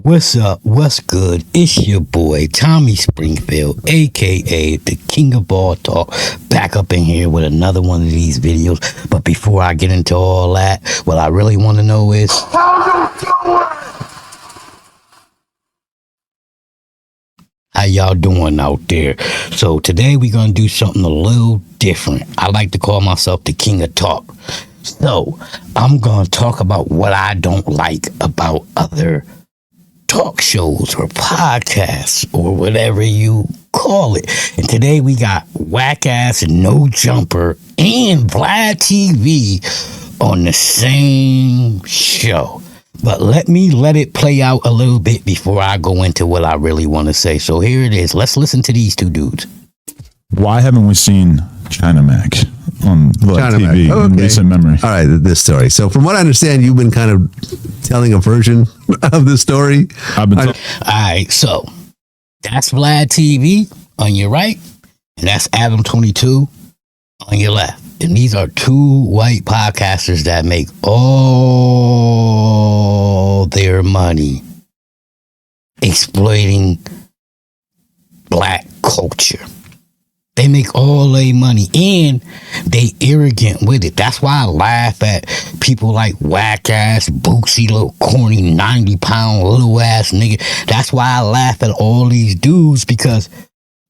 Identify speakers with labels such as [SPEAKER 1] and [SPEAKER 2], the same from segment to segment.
[SPEAKER 1] What's up? What's good? It's your boy Tommy Springfield, aka the King of Ball Talk, back up in here with another one of these videos. But before I get into all that, what I really want to know is how y'all doing out there? So today we're gonna do something a little different. I like to call myself the King of Talk. So I'm gonna talk about what I don't like about other talk shows or podcasts or whatever you call it. And today we got Whack Ass and No Jumper and Vladtv on the same show. But let it play out a little bit before I go into what I really want to say. So here it is. Let's listen to these two dudes.
[SPEAKER 2] Why haven't we seen China Mac on Vladtv in recent memory?
[SPEAKER 3] All right, this story. So from what I understand, you've been kind of telling a version of the story.
[SPEAKER 1] All right, so that's Vladtv on your right, and that's Adam22 on your left. And these are two white podcasters that make all their money exploiting black culture. They make all their money and they arrogant with it. That's why I laugh at people like Whack Ass, Bootsy, little corny 90-pound little ass nigga. That's why I laugh at all these dudes, because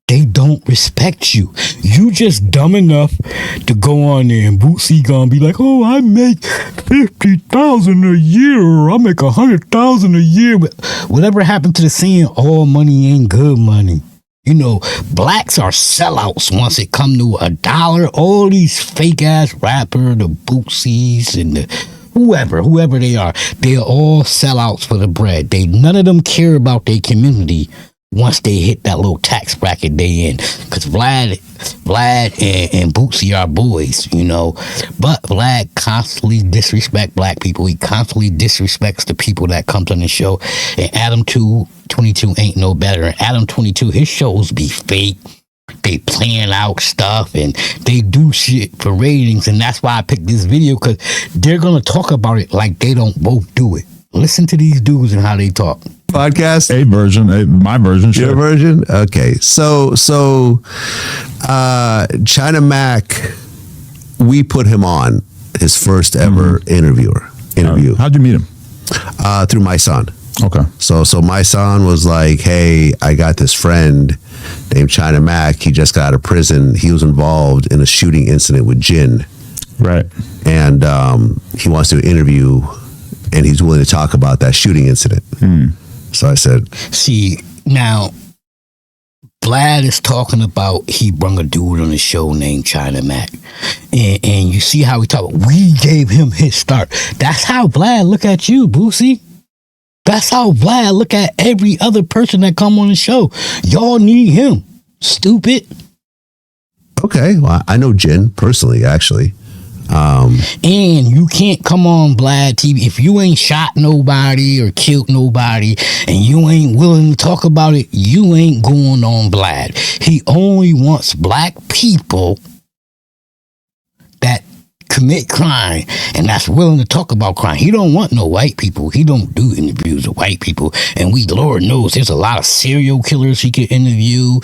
[SPEAKER 1] they don't respect you. You just dumb enough to go on there and Bootsy gonna be like, oh, I make $50,000 a year, or I make $100,000 a year. But whatever happened to the saying, all money ain't good money? You know, blacks are sellouts once it come to $1. All these fake ass rappers, the Bootsies and the whoever they are, they're all sellouts for the bread. None of them care about their community once they hit that little tax bracket they in. Because Vlad and Bootsy are boys, you know. But Vlad constantly disrespect black people. He constantly disrespects the people that comes on the show. And Adam22 ain't no better. And Adam22, his shows be fake. They plan out stuff and they do shit for ratings. And that's why I picked this video, because they're going to talk about it like they don't both do it. Listen to these dudes and how they talk.
[SPEAKER 3] Podcast?
[SPEAKER 2] My version. Sure.
[SPEAKER 3] Your version? Okay. So China Mac, we put him on his first ever interview.
[SPEAKER 2] How'd you meet him?
[SPEAKER 3] Through my son.
[SPEAKER 2] Okay.
[SPEAKER 3] So my son was like, hey, I got this friend named China Mac. He just got out of prison. He was involved in a shooting incident with Jin.
[SPEAKER 2] Right.
[SPEAKER 3] And he wants to interview, and he's willing to talk about that shooting incident. So I said,
[SPEAKER 1] see, now Vlad is talking about he brung a dude on the show named China Mac. And you see how he talk. We gave him his start. That's how Vlad look at you, Boosie. That's how Vlad look at every other person that come on the show. Y'all need him. Stupid.
[SPEAKER 3] Okay, well, I know Jin personally, actually.
[SPEAKER 1] And you can't come on Vladtv if you ain't shot nobody or killed nobody and you ain't willing to talk about it. You ain't going on Vlad. He only wants black people that commit crime and that's willing to talk about crime. He don't want no white people. He don't do interviews with white people. And Lord knows there's a lot of serial killers he could interview.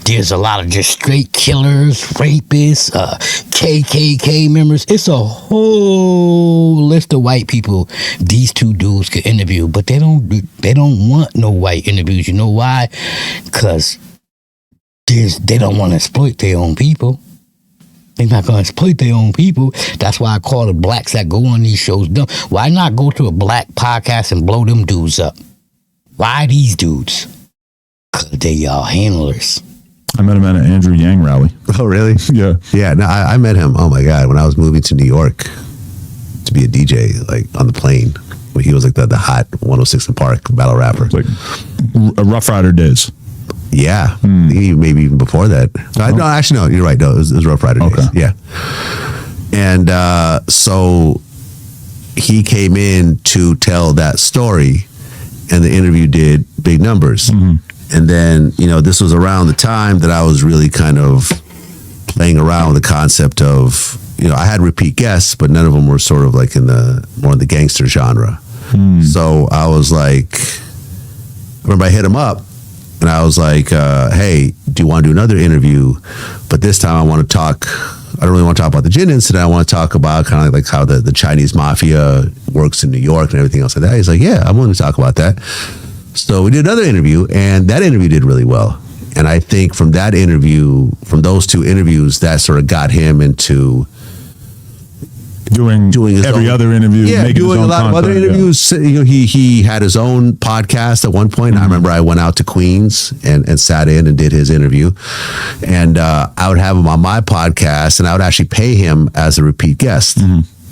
[SPEAKER 1] There's a lot of just straight killers, rapists, KKK members. It's a whole list of white people these two dudes could interview, but they don't want no white interviews. You know why? Because they don't want to exploit their own people. They're not going to exploit their own people. That's why I call the blacks that go on these shows dumb. Why not go to a black podcast and blow them dudes up? Why these dudes? Because they y'all handlers.
[SPEAKER 2] I met him at an Andrew Yang rally.
[SPEAKER 3] Oh, really?
[SPEAKER 2] Yeah.
[SPEAKER 3] Yeah, no, I met him, oh my God, when I was moving to New York to be a DJ, like on the plane. When he was like the hot 106 in Park battle rapper.
[SPEAKER 2] Like Rough Rider days.
[SPEAKER 3] Yeah, maybe even before that. No, actually, no, you're right. No, it was Rough Rider days. Yeah. And so he came in to tell that story, and the interview did big numbers. And then, this was around the time that I was really kind of playing around with the concept of, I had repeat guests, but none of them were sort of like more in the gangster genre. So I was like, remember I hit him up and I was like, hey, do you want to do another interview? But this time I don't really want to talk about the gin incident. I want to talk about kind of like how the Chinese mafia works in New York and everything else like that. He's like, yeah, I'm willing to talk about that. So we did another interview, and that interview did really well. And I think from those two interviews, that sort of got him into doing
[SPEAKER 2] every other interview,
[SPEAKER 3] doing a lot of other interviews. He had his own podcast at one point. I remember I went out to Queens and sat in and did his interview, and I would have him on my podcast, and I would actually pay him as a repeat guest.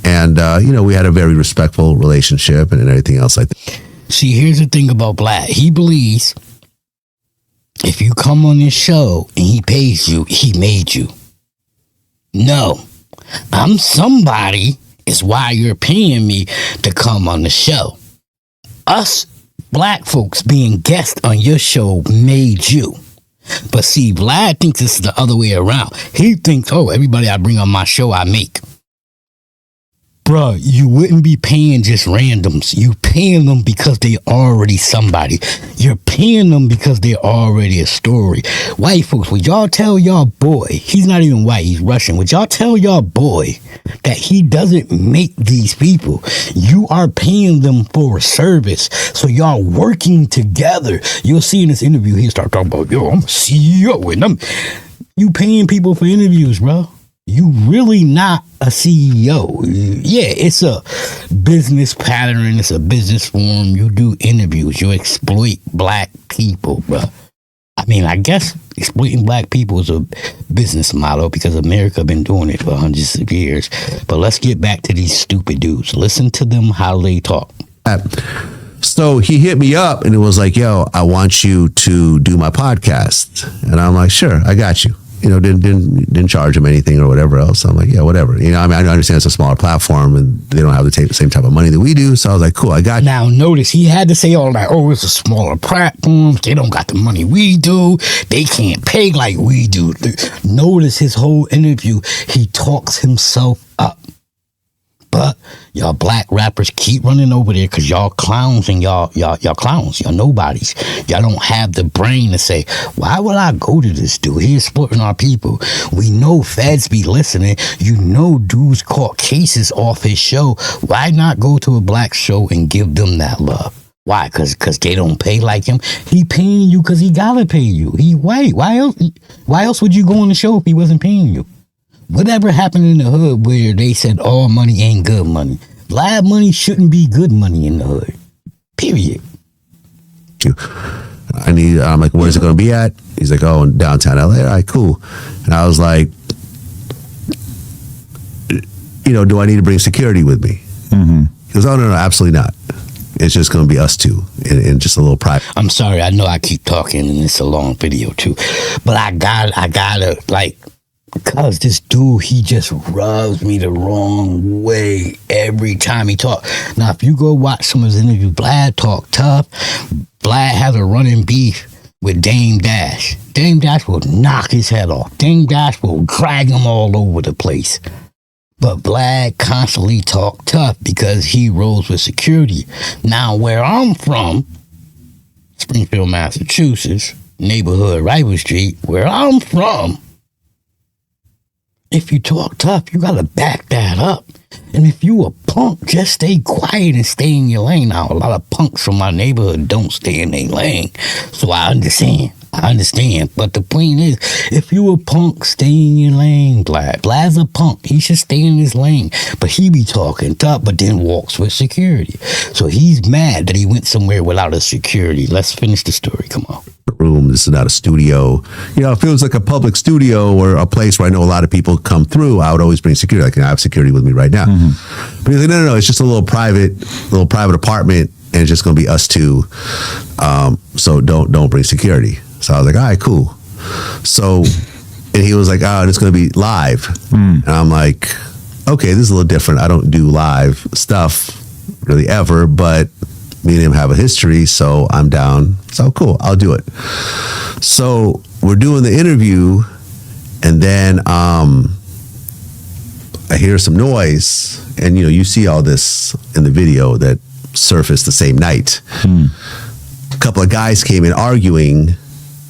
[SPEAKER 3] And we had a very respectful relationship and everything else like that.
[SPEAKER 1] See, here's the thing about Vlad. He believes if you come on this show and he pays you, he made you. No. I'm somebody is why you're paying me to come on the show. Us black folks being guests on your show made you. But see, Vlad thinks it's the other way around. He thinks, everybody I bring on my show, I make. Bruh, you wouldn't be paying just randoms. You paying them because they already somebody. You're paying them because they're already a story. White folks, would y'all tell y'all boy, he's not even white, he's Russian. Would y'all tell y'all boy that he doesn't make these people? You are paying them for a service. So y'all working together. You'll see in this interview, he'll start talking about, I'm a CEO and you paying people for interviews, bro. You really not a CEO. Yeah, it's a business pattern. It's a business form. You do interviews. You exploit black people, bro. I mean, I guess exploiting black people is a business model because America been doing it for hundreds of years. But let's get back to these stupid dudes. Listen to them how they talk.
[SPEAKER 3] So he hit me up and it was like, yo, I want you to do my podcast. And I'm like, sure, I got you. Didn't charge him anything or whatever else. I'm like, yeah, whatever. I understand it's a smaller platform and they don't have the same type of money that we do. So I was like, cool, I got you.
[SPEAKER 1] Now, notice he had to say all that, it's a smaller platform. They don't got the money we do. They can't pay like we do. Notice his whole interview, he talks himself up. But y'all black rappers keep running over there because y'all clowns and y'all clowns. Y'all nobodies. Y'all don't have the brain to say, why would I go to this dude? He's exploiting our people. We know feds be listening. Dudes caught cases off his show. Why not go to a black show and give them that love? Why? Because they don't pay like him? He paying you because he gotta pay you. He white. Why else would you go on the show if he wasn't paying you? Whatever happened in the hood where they said all money ain't good money? Live money shouldn't be good money in the hood. Period.
[SPEAKER 3] I'm like, where's it going to be at? He's like, in downtown LA. All right, cool. And I was like, do I need to bring security with me? He goes, no, absolutely not. It's just going to be us two in just a little private.
[SPEAKER 1] I'm sorry. I know I keep talking and it's a long video too, but I gotta because this dude, he just rubs me the wrong way every time he talk. Now, if you go watch some of his interviews, Vlad talk tough. Vlad has a running beef with Dame Dash. Dame Dash will knock his head off. Dame Dash will drag him all over the place. But Vlad constantly talk tough because he rolls with security. Now, where I'm from, Springfield, Massachusetts, neighborhood Rival Street, where I'm from, if you talk tough, you gotta back that up. And if you a punk, just stay quiet and stay in your lane. Now, a lot of punks from my neighborhood don't stay in their lane. So I understand. But the point is, if you a punk, stay in your lane, Vlad. Vlad's a punk. He should stay in his lane. But he be talking tough, but then walks with security. So he's mad that he went somewhere without a security. Let's finish the story. Come on.
[SPEAKER 3] Room. This is not a studio. If it was like a public studio or a place where I know a lot of people come through, I would always bring security. Like, I have security with me right now. But he's like, no, it's just a little private apartment, and it's just going to be us two. So don't bring security. So I was like, all right, cool. So, and he was like, and it's going to be live. And I'm like, okay, this is a little different. I don't do live stuff really ever, but me and him have a history, so I'm down. So cool, I'll do it. So we're doing the interview, and then I hear some noise, and you see all this in the video that surfaced the same night. a couple of guys came in arguing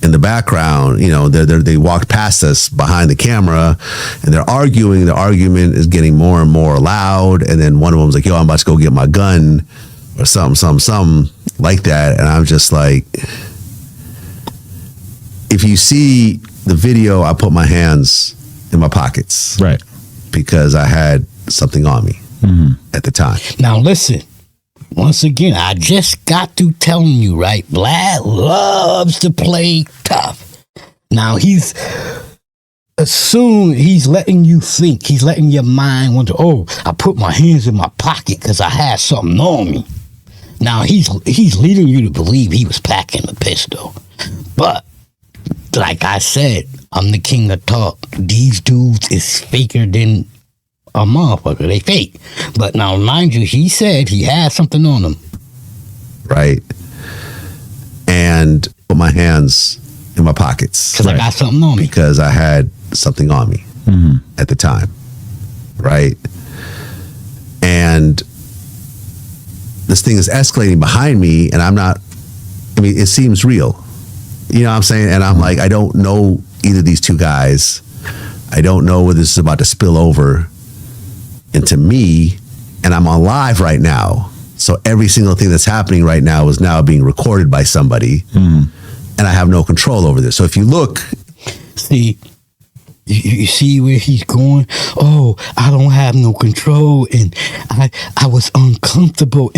[SPEAKER 3] in the background. You know, they walked past us behind the camera, and they're arguing. The argument is getting more and more loud, and then one of them's like, "Yo, I'm about to go get my gun," or something like that. And I'm just like, if you see the video, I put my hands in my pockets,
[SPEAKER 2] right,
[SPEAKER 3] because I had something on me at the time.
[SPEAKER 1] Now listen, once again, I just got through telling you, right? Vlad loves to play tough. Now he's letting you think, he's letting your mind wonder, oh, I put my hands in my pocket because I had something on me. Now he's leading you to believe he was packing a pistol. But like I said, I'm the king of talk. These dudes is faker than a motherfucker. They fake. But now, mind you, he said he had something on him.
[SPEAKER 3] Right. And put my hands in my pockets.
[SPEAKER 1] Because I got something on me.
[SPEAKER 3] Because I had something on me at the time. Right. And this thing is escalating behind me, and it seems real. You know what I'm saying? And I'm like, I don't know either of these two guys. I don't know whether this is about to spill over into me, and I'm on live right now. So every single thing that's happening right now is now being recorded by somebody, and I have no control over this. So if you look...
[SPEAKER 1] See, you see where he's going? Oh, I don't have no control, and I was uncomfortable.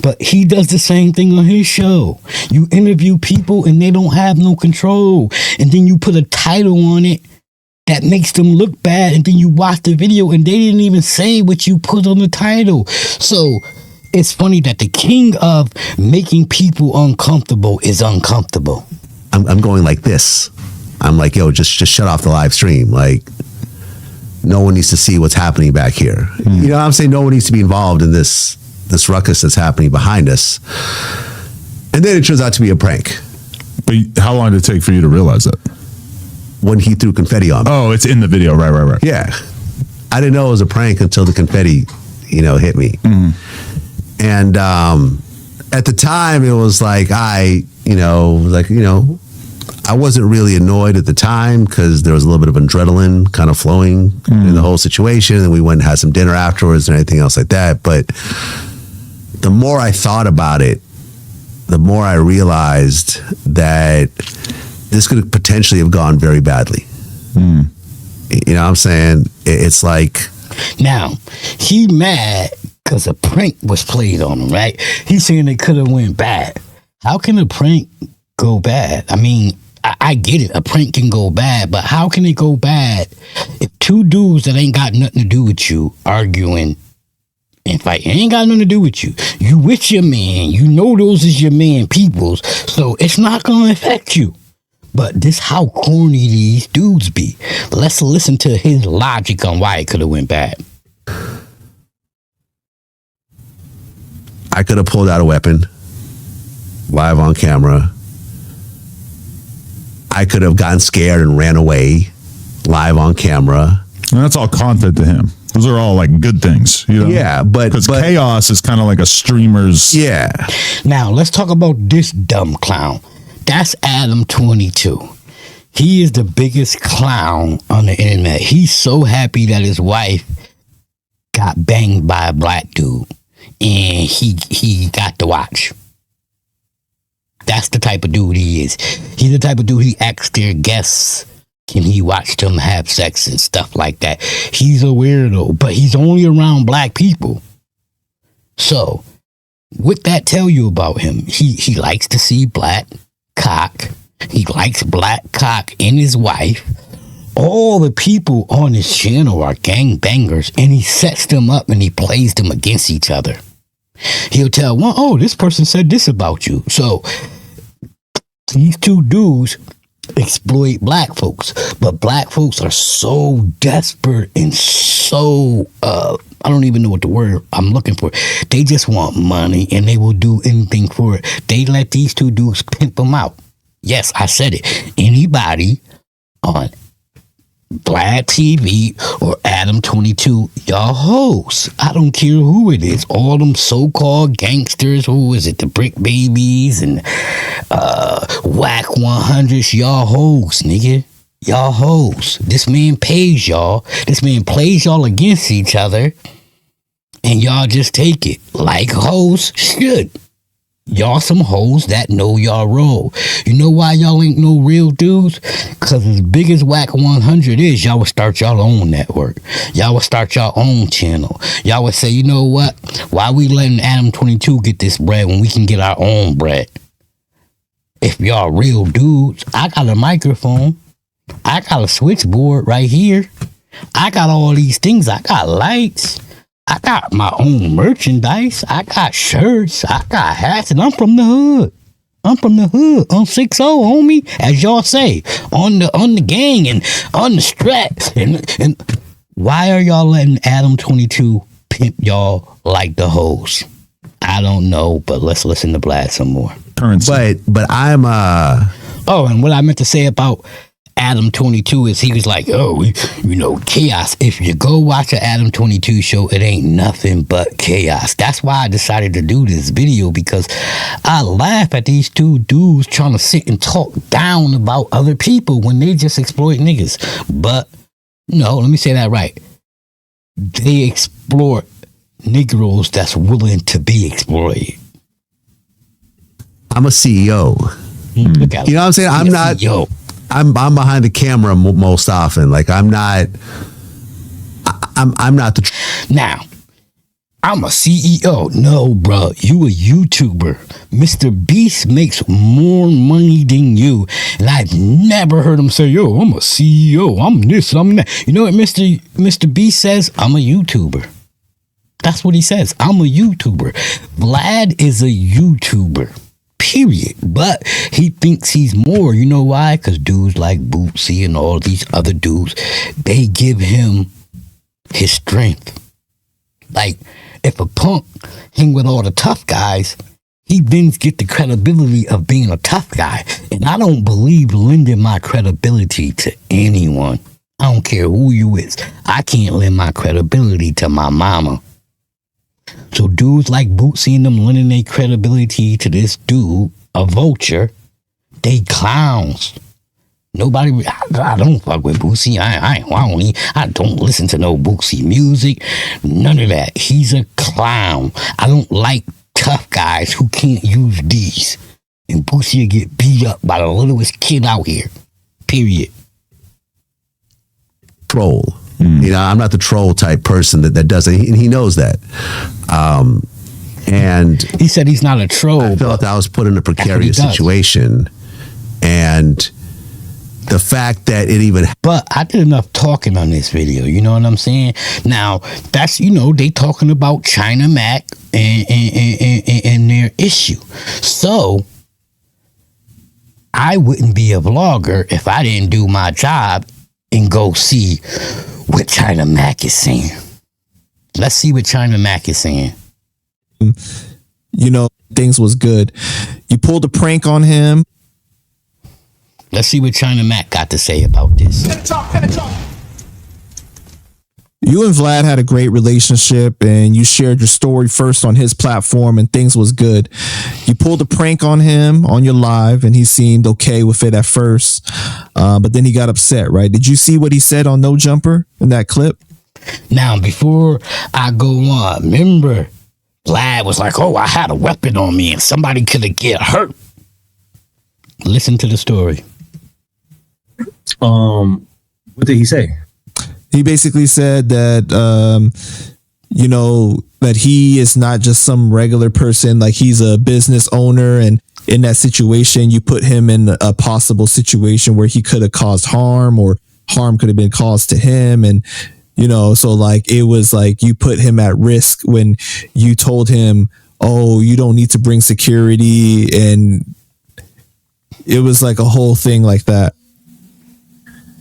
[SPEAKER 1] But he does the same thing on his show. You interview people, and they don't have no control. And then you put a title on it that makes them look bad, and then you watch the video, and they didn't even say what you put on the title. So it's funny that the king of making people uncomfortable is uncomfortable.
[SPEAKER 3] I'm going like this. I'm like, yo, just shut off the live stream. Like, no one needs to see what's happening back here. You know what I'm saying? No one needs to be involved in this ruckus that's happening behind us. And then it turns out to be a prank.
[SPEAKER 2] But how long did it take for you to realize that?
[SPEAKER 3] When he threw confetti on me.
[SPEAKER 2] Oh, it's in the video. Right.
[SPEAKER 3] Yeah. I didn't know it was a prank until the confetti, hit me. And at the time, it was like, I wasn't really annoyed at the time because there was a little bit of adrenaline kind of flowing in the whole situation. And we went and had some dinner afterwards and anything else like that. But the more I thought about it, the more I realized that this could potentially have gone very badly. You know what I'm saying? It's like...
[SPEAKER 1] Now, he mad because a prank was played on him, right? He's saying it could have went bad. How can a prank go bad? I mean, I get it. A prank can go bad, but how can it go bad if two dudes that ain't got nothing to do with you arguing and fighting? It ain't got nothing to do with you. You with your man. You know those is your man peoples, so it's not going to affect you. But this how corny these dudes be. Let's listen to his logic on why it could have went bad.
[SPEAKER 3] I could have pulled out a weapon live on camera. I could have gotten scared and ran away live on camera.
[SPEAKER 2] And that's all content to him. Those are all like good things.
[SPEAKER 3] Yeah, but...
[SPEAKER 2] Because chaos is kind of like a streamer's...
[SPEAKER 3] Yeah.
[SPEAKER 1] Now, let's talk about this dumb clown. That's Adam 22. He is the biggest clown on the internet. He's so happy that his wife got banged by a black dude, and he got to watch. That's the type of dude he is. He's the type of dude he asks their guests, can he watch them have sex and stuff like that. He's a weirdo, but he's only around black people. So, what that tell you about him? He likes to see black cock. He likes black cock in his wife. All the people on his channel are gangbangers, and he sets them up and he plays them against each other. He'll tell one, oh, this person said this about you. So these two dudes exploit black folks, but black folks are so desperate and so I don't even know what the word I'm looking for. They just want money, and they will do anything for it. They let these two dudes pimp them out. Yes, I said it. Anybody on Vladtv or Adam22, y'all hoes. I don't care who it is. All them so-called gangsters, who is it? The Brick Babies and Whack 100s, y'all hoes, nigga. Y'all hoes. This man pays y'all. This man plays y'all against each other. And y'all just take it like hoes should. Y'all some hoes that know y'all role. You know why y'all ain't no real dudes? Because as big as Whack 100 is, y'all would start y'all own network. Y'all would start y'all own channel. Y'all would say, you know what? Why we letting Adam22 get this bread when we can get our own bread? If y'all real dudes, I got a microphone. I got a switchboard right here. I got all these things. I got lights. I got my own merchandise. I got shirts. I got hats, and I'm from the hood. I'm from the hood. I'm 6'0", homie, as y'all say, on the gang and on the strap. And why are y'all letting Adam22 pimp y'all like the hoes? I don't know, but let's listen to Vlad some more.
[SPEAKER 3] But I'm
[SPEAKER 1] Oh, and what I meant to say about Adam22 is he was like, oh, you know, chaos. If you go watch an Adam22 show, it ain't nothing but chaos. That's why I decided to do this video, because I laugh at these two dudes trying to sit and talk down about other people when they just exploit niggas. But no, let me say that right. They exploit Negroes that's willing to be exploited.
[SPEAKER 3] I'm a CEO.
[SPEAKER 1] Look at
[SPEAKER 3] you know what I'm saying? I'm not.
[SPEAKER 1] CEO.
[SPEAKER 3] I'm behind the camera most often. Like I'm not the.
[SPEAKER 1] Now, I'm a CEO. No, bro, you a YouTuber. Mr. Beast makes more money than you, and I've never heard him say, "Yo, I'm a CEO. I'm this. I'm that." You know what Mr. Beast says? I'm a YouTuber. That's what he says. I'm a YouTuber. Vlad is a YouTuber. Period. But he thinks he's more. You know why? Because dudes like Bootsy and all these other dudes, they give him his strength. Like, if a punk hang with all the tough guys, he then get the credibility of being a tough guy. And I don't believe lending my credibility to anyone. I don't care who you is. I can't lend my credibility to my mama. So dudes like Bootsy and them lending their credibility to this dude, a vulture, they clowns. Nobody, I don't fuck with Bootsy. I don't listen to no Bootsy music. None of that. He's a clown. I don't like tough guys who can't use these. And Bootsy will get beat up by the littlest kid out here. Period.
[SPEAKER 3] Troll. You know, I'm not the troll type person that does it, and he knows that. And
[SPEAKER 1] he said he's not a troll.
[SPEAKER 3] I felt I was put in a precarious situation, and the fact that it even.
[SPEAKER 1] But I did enough talking on this video. You know what I'm saying? Now that's, you know, they talking about China Mac and their issue. So I wouldn't be a vlogger if I didn't do my job and go see what China Mac is saying. Let's see what China Mac is saying.
[SPEAKER 4] You know, things was good. You pulled a prank on him.
[SPEAKER 1] Let's see what China Mac got to say about this.
[SPEAKER 4] You and Vlad had a great relationship, and you shared your story first on his platform, and things was good. You pulled a prank on him on your live, and he seemed okay with it at first, but then he got upset, right? Did you see what he said on No Jumper in that clip?
[SPEAKER 1] Now, before I go on, remember, Vlad was like, oh, I had a weapon on me, and somebody could have get hurt. Listen to the story.
[SPEAKER 5] What did he say?
[SPEAKER 4] He basically said that, you know, that he is not just some regular person. Like, he's a business owner, and in that situation, you put him in a possible situation where he could have caused harm, or harm could have been caused to him. And, you know, so like, it was like you put him at risk when you told him, oh, you don't need to bring security. And it was like a whole thing like that.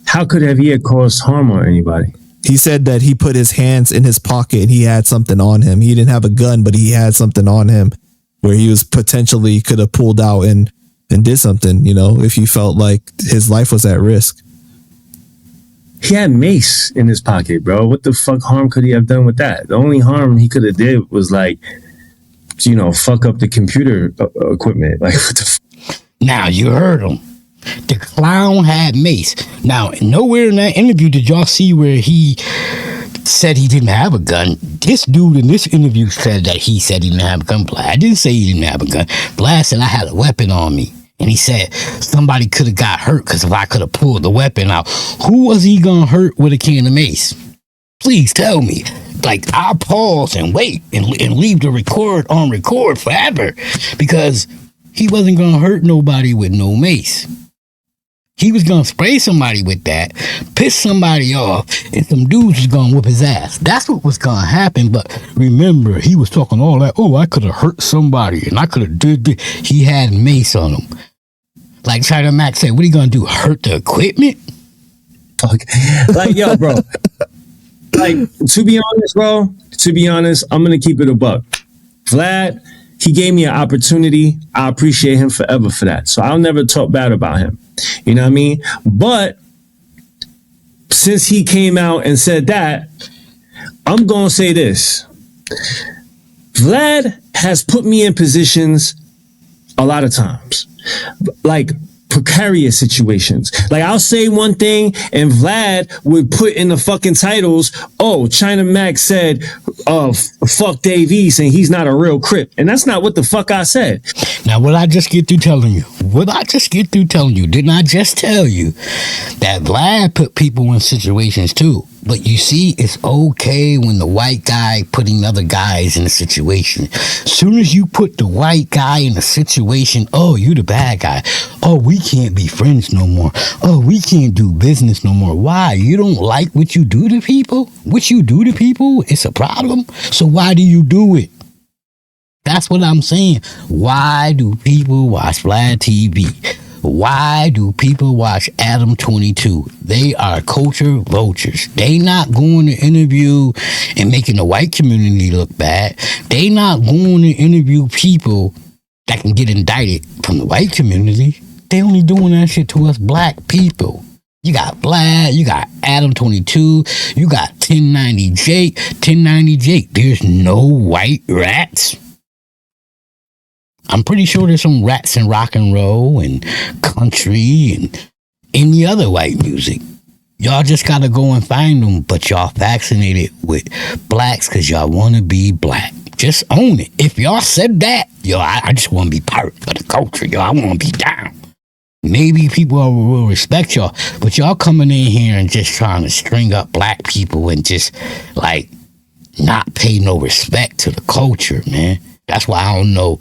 [SPEAKER 5] How could he have caused harm on anybody?
[SPEAKER 4] He said that he put his hands in his pocket and he had something on him. He didn't have a gun, but he had something on him where he was potentially could have pulled out and did something, you know, if he felt like his life was at risk.
[SPEAKER 5] He had mace in his pocket, bro. What the fuck harm could he have done with that? The only harm he could have did was like, fuck up the computer equipment. Like, what the
[SPEAKER 1] Now, you heard him. The clown had mace. Now, nowhere in that interview did y'all see where he said he didn't have a gun. This dude in this interview said that he said he didn't have a gun. Vlad didn't say he didn't have a gun. Vlad said, I had a weapon on me. And he said somebody could have got hurt because if I could have pulled the weapon out. Who was he going to hurt with a can of mace? Please tell me. Like, I'll pause and wait and leave the record on record forever because he wasn't going to hurt nobody with no mace. He was going to spray somebody with that, piss somebody off, and some dudes was going to whip his ass. That's what was going to happen. But remember, he was talking all that, I could have hurt somebody, and I could have did this. He had mace on him. Like China Mac said, what are you going to do, hurt the equipment?
[SPEAKER 5] Like, yo, bro. Like, to be honest, I'm going to keep it a buck. Vlad, he gave me an opportunity. I appreciate him forever for that. So I'll never talk bad about him. You know what I mean? But since he came out and said that, I'm going to say this. Vlad has put me in positions a lot of times. Like precarious situations. Like I'll say one thing and Vlad would put in the fucking titles, China Mac said, fuck Dave East and he's not a real Crip. And that's not what the fuck I said.
[SPEAKER 1] Now, what I just get through telling you? Didn't I just tell you that Vlad put people in situations too? But you see, it's okay when the white guy putting other guys in a situation. Soon as you put the white guy in a situation, you the bad guy. We can't be friends no more. We can't do business no more. Why? You don't like what you do to people? What you do to people, it's a problem. So why do you do it? That's what I'm saying. Why do people watch Vladtv? Why do people watch Adam 22? They are culture vultures. They not going to interview and making the white community look bad. They not going to interview people that can get indicted from the white community. They only doing that shit to us black people. You got Vlad, you got Adam 22, you got 1090 Jake. 1090 Jake, there's no white rats. I'm pretty sure there's some rats in rock and roll and country and any other white music. Y'all just gotta go and find them, but y'all vaccinated with blacks because y'all want to be black. Just own it. If y'all said that, I just want to be part of the culture. I want to be down. Maybe people will respect y'all, but y'all coming in here and just trying to string up black people and just like not pay no respect to the culture, man. That's why I don't know,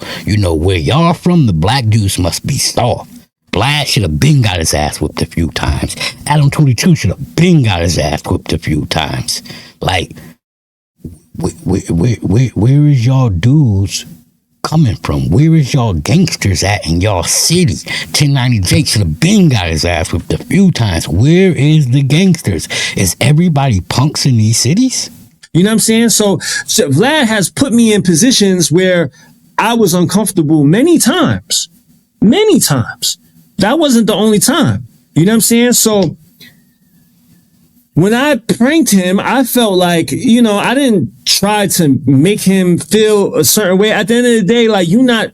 [SPEAKER 1] where y'all from, the black dudes must be soft. Vlad should have been got his ass whipped a few times. Adam 22 should have been got his ass whipped a few times. Like, where is y'all dudes coming from? Where is y'all gangsters at in y'all city? 1090 Jake should have been got his ass whipped a few times. Where is the gangsters? Is everybody punks in these cities?
[SPEAKER 5] You know what I'm saying? So Vlad has put me in positions where I was uncomfortable many times. Many times. That wasn't the only time. You know what I'm saying? So when I pranked him, I felt like, I didn't try to make him feel a certain way. At the end of the day, like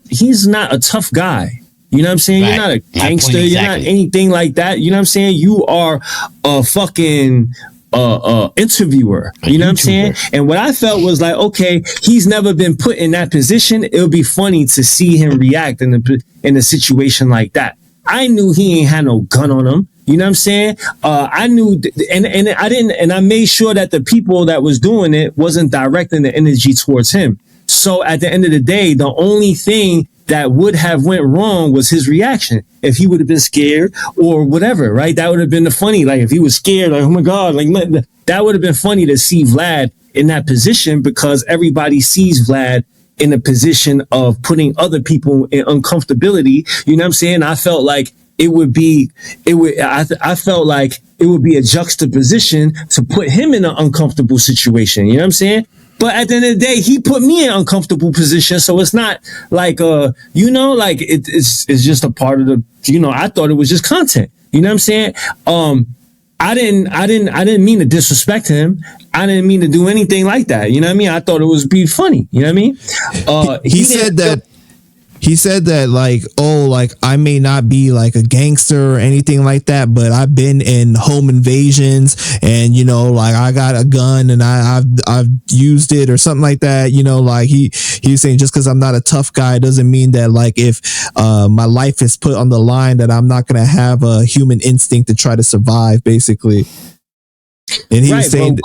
[SPEAKER 5] he's not a tough guy. You know what I'm saying? Right. You're not a gangster. Exactly. You're not anything like that. You know what I'm saying? You are a fucking interviewer, you know what I'm saying? And what I felt was like, okay, he's never been put in that position. It would be funny to see him react in a situation like that. I knew he ain't had no gun on him. You know what I'm saying? I knew, and I made sure that the people that was doing it wasn't directing the energy towards him. So at the end of the day, the only thing that would have went wrong was his reaction. If he would have been scared or whatever, right? That would have been the funny. Like if he was scared, like, oh my God, like that would have been funny to see Vlad in that position because everybody sees Vlad in a position of putting other people in uncomfortability. You know what I'm saying? I felt like I felt like it would be a juxtaposition to put him in an uncomfortable situation. You know what I'm saying? But at the end of the day, he put me in an uncomfortable position. So it's not like, it's just a part of the, I thought it was just content. You know what I'm saying? I didn't mean to disrespect him. I didn't mean to do anything like that. You know what I mean? I thought it was be funny. You know what I mean?
[SPEAKER 4] He said that. He said that like, oh, like I may not be like a gangster or anything like that, but I've been in home invasions, and you know, like I got a gun and I've used it or something like that. You know, like he was saying just because I'm not a tough guy doesn't mean that like if my life is put on the line that I'm not gonna have a human instinct to try to survive, basically. And he was saying,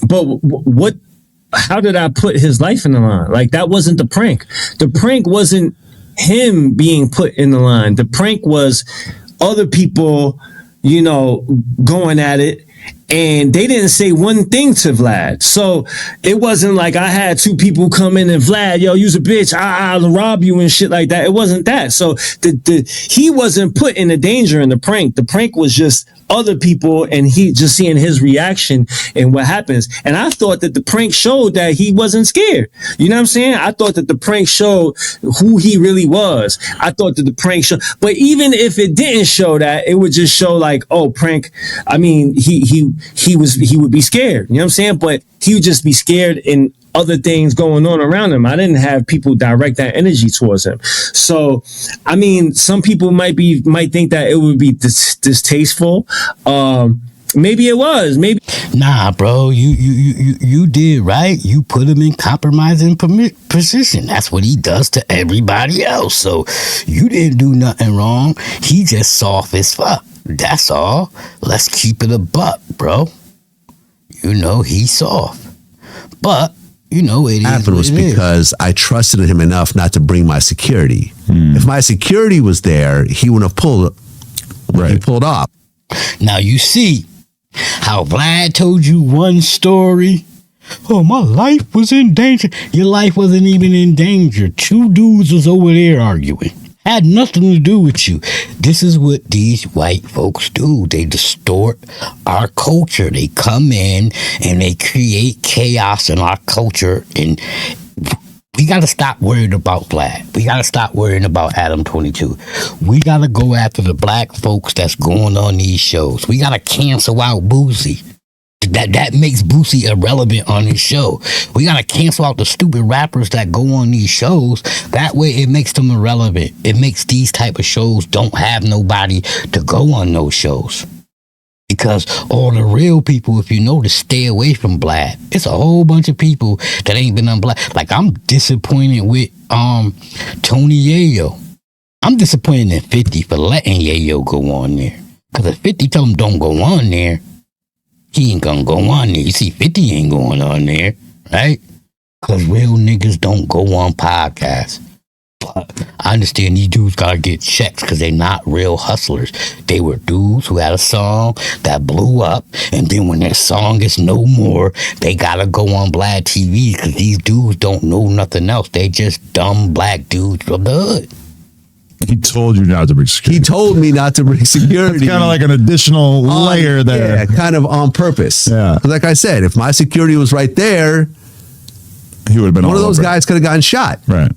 [SPEAKER 5] but what? How did I put his life in the line? Like, that wasn't the prank. The prank wasn't him being put in the line. The prank was other people, you know, going at it. And they didn't say one thing to Vlad. So it wasn't like I had two people come in and Vlad, yo, you's a bitch, I'll rob you and shit like that. It wasn't that. So he wasn't put in a danger in the prank. The prank was just other people and he just seeing his reaction and what happens. And I thought that the prank showed that he wasn't scared. You know what I'm saying? I thought that the prank showed who he really was. I thought that the prank showed, but even if it didn't show that, it would just show like, oh, prank. I mean, he would be scared. You know what I'm saying? But he would just be scared in other things going on around him. I didn't have people direct that energy towards him. So, I mean, some people might think that it would be distasteful. Maybe it was. Maybe.
[SPEAKER 1] Nah, bro. You did right. You put him in compromising position. That's what he does to everybody else. So you didn't do nothing wrong. He just soft as fuck. That's all. Let's keep it a buck, bro. You know, he's soft. But, you know, it
[SPEAKER 3] happened was because I trusted him enough not to bring my security. If my security was there, he wouldn't have pulled He pulled off.
[SPEAKER 1] Now you see how Vlad told you one story. Oh, my life was in danger. Your life wasn't even in danger. Two dudes was over there arguing. Had nothing to do with you. This is what these white folks do. They distort our culture. They come in and they create chaos in our culture. And we got to stop worrying about Vlad. We got to stop worrying about Adam 22. We got to go after the black folks that's going on these shows. We got to cancel out Boosie. That makes Boosie irrelevant on his show. We gotta cancel out the stupid rappers that go on these shows. That way it makes them irrelevant. It makes these type of shows don't have nobody to go on those shows. Because all the real people, if you notice, stay away from Vlad. It's a whole bunch of people that ain't been on Vlad. Like, I'm disappointed with Tony Yayo. I'm disappointed in 50 for letting Yayo go on there. Because if 50 tell him don't go on there, he ain't gonna go on there. You see, 50 ain't going on there, right? Because real niggas don't go on podcasts. But I understand these dudes gotta get checks because they're not real hustlers. They were dudes who had a song that blew up, and then when their song is no more, they gotta go on Vladtv because these dudes don't know nothing else. They just dumb black dudes from the hood.
[SPEAKER 2] He told you not to bring security.
[SPEAKER 3] He told me not to bring security.
[SPEAKER 2] It's kind of like an additional layer there.
[SPEAKER 3] Yeah, kind of on purpose.
[SPEAKER 2] Yeah.
[SPEAKER 3] Like I said, if my security was right there,
[SPEAKER 2] he would have been
[SPEAKER 3] one of those guys could have gotten shot.
[SPEAKER 2] Right.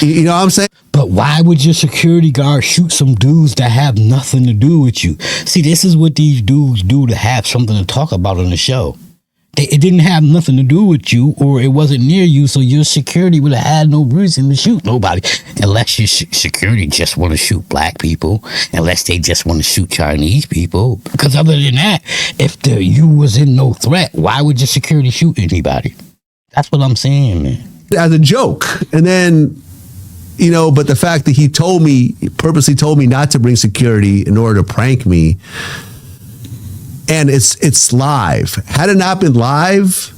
[SPEAKER 3] You know what I'm saying?
[SPEAKER 1] But why would your security guard shoot some dudes that have nothing to do with you? See, this is what these dudes do to have something to talk about on the show. It didn't have nothing to do with you, or it wasn't near you, so your security would have had no reason to shoot nobody. Unless your security just want to shoot black people, unless they just want to shoot Chinese people. Because other than that, if you was in no threat, why would your security shoot anybody? That's what I'm saying, man.
[SPEAKER 3] As a joke. And then, you know, but the fact that he purposely told me not to bring security in order to prank me, and it's live. Had it not been live,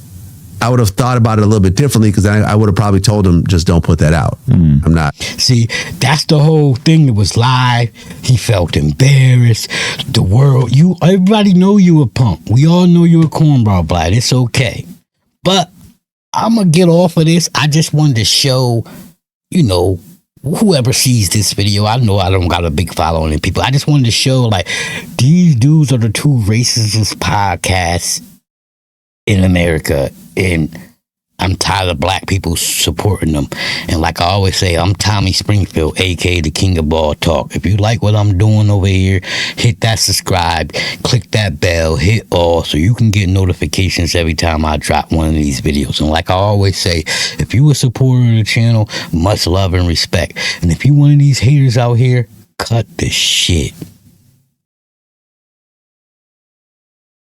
[SPEAKER 3] I would have thought about it a little bit differently because I would have probably told him, just don't put that out. I'm not.
[SPEAKER 1] See, that's the whole thing that was live. He felt embarrassed. The world, everybody know you a punk. We all know you a cornball, Vlad. It's okay. But I'm going to get off of this. I just wanted to show, you know, whoever sees this video, I know I don't got a big following of people. I just wanted to show, like, these dudes are the two racist podcasts in America. And I'm tired of black people supporting them. And like I always say, I'm Tommy Springfield, aka the King of Ball Talk. If you like what I'm doing over here, hit that subscribe, click that bell, hit all, so you can get notifications every time I drop one of these videos. And like I always say, if you a supporter of the channel, much love and respect. And if you one of these haters out here, cut the shit.